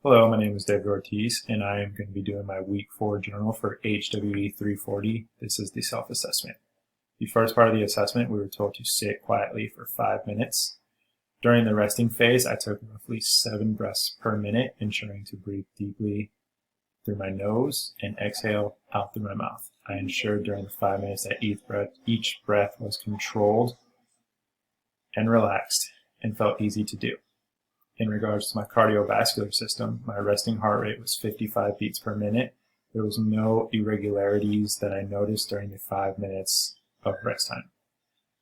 Hello, my name is David Ortiz, and I am going to be doing my Week 4 journal for HWE 340. This is the self-assessment. The first part of the assessment, we were told to sit quietly for 5 minutes. During the resting phase, I took roughly 7 breaths per minute, ensuring to breathe deeply through my nose and exhale out through my mouth. I ensured during the 5 minutes that each breath was controlled and relaxed and felt easy to do. In regards to my cardiovascular system, my resting heart rate was 55 beats per minute. There was no irregularities that I noticed during the 5 minutes of rest time.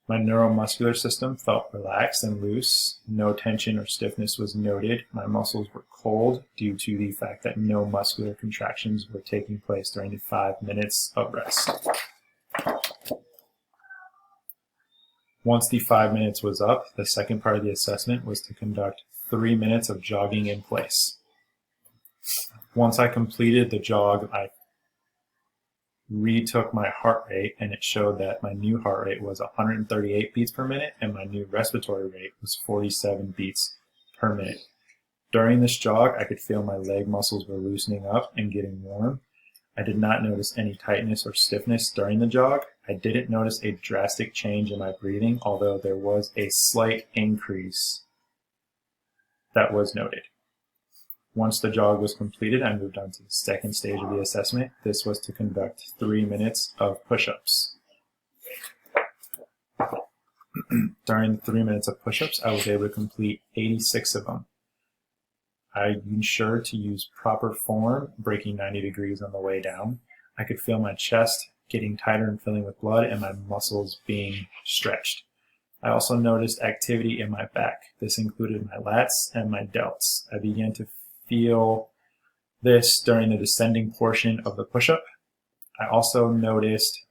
My neuromuscular system felt relaxed and loose. No tension or stiffness was noted. My muscles were cold due to the fact that no muscular contractions were taking place during the 5 minutes of rest. Once the 5 minutes was up, the second part of the assessment was to conduct 3 minutes of jogging in place. Once I completed the jog, I retook my heart rate, and it showed that my new heart rate was 138 beats per minute and my new respiratory rate was 47 beats per minute. During this jog, I could feel my leg muscles were loosening up and getting warm. I did not notice any tightness or stiffness during the jog. I didn't notice a drastic change in my breathing, although there was a slight increase that was noted. Once the jog was completed, I moved on to the second stage of the assessment. This was to conduct 3 minutes of push-ups. During the 3 minutes of push-ups, I was able to complete 86 of them. I ensured to use proper form, breaking 90 degrees on the way down. I could feel my chest getting tighter and filling with blood and my muscles being stretched. I also noticed activity in my back. This included my lats and my delts. I began to feel this during the descending portion of the push-up. I also noticed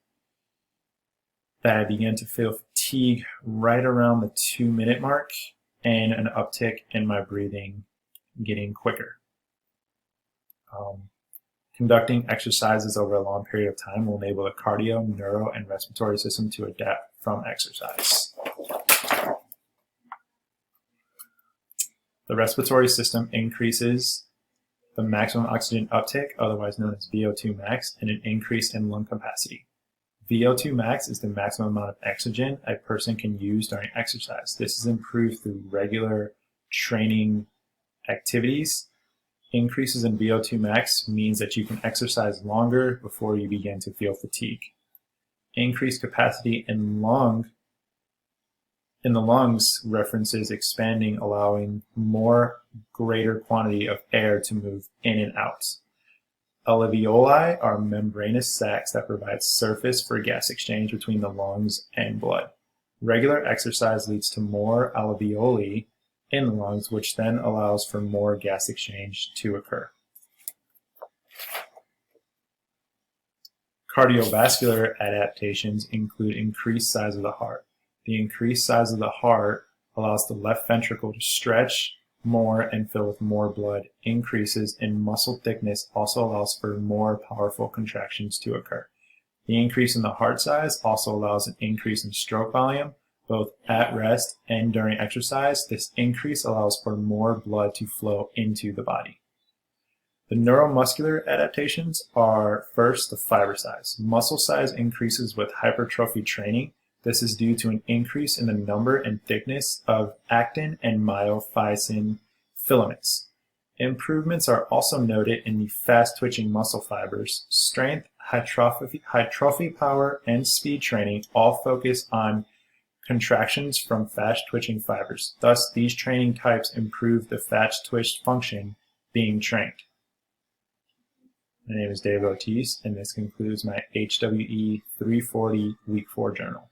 that I began to feel fatigue right around the 2-minute mark and an uptick in my breathing getting quicker. Conducting exercises over a long period of time will enable the cardio, neuro, and respiratory system to adapt from exercise. The respiratory system increases the maximum oxygen uptake, otherwise known as VO2 max, and an increase in lung capacity. VO2 max is the maximum amount of oxygen a person can use during exercise. This is improved through regular training activities. Increases in VO2 max means that you can exercise longer before you begin to feel fatigue. Increased capacity in the lungs references expanding, allowing greater quantity of air to move in and out. Alveoli are membranous sacs that provide surface for gas exchange between the lungs and blood. Regular exercise leads to more alveoli in the lungs, which then allows for more gas exchange to occur. Cardiovascular adaptations include increased size of the heart. The increased size of the heart allows the left ventricle to stretch more and fill with more blood. Increases in muscle thickness also allows for more powerful contractions to occur. The increase in the heart size also allows an increase in stroke volume, both at rest and during exercise. This increase allows for more blood to flow into the body. The neuromuscular adaptations are first the fiber size. Muscle size increases with hypertrophy training. This is due to an increase in the number and thickness of actin and myofasciin filaments. Improvements are also noted in the fast-twitching muscle fibers. Strength, hypertrophy power, and speed training all focus on contractions from fast-twitching fibers. Thus, these training types improve the fast-twitch function being trained. My name is David Ortiz, and this concludes my HWE 340 Week 4 journal.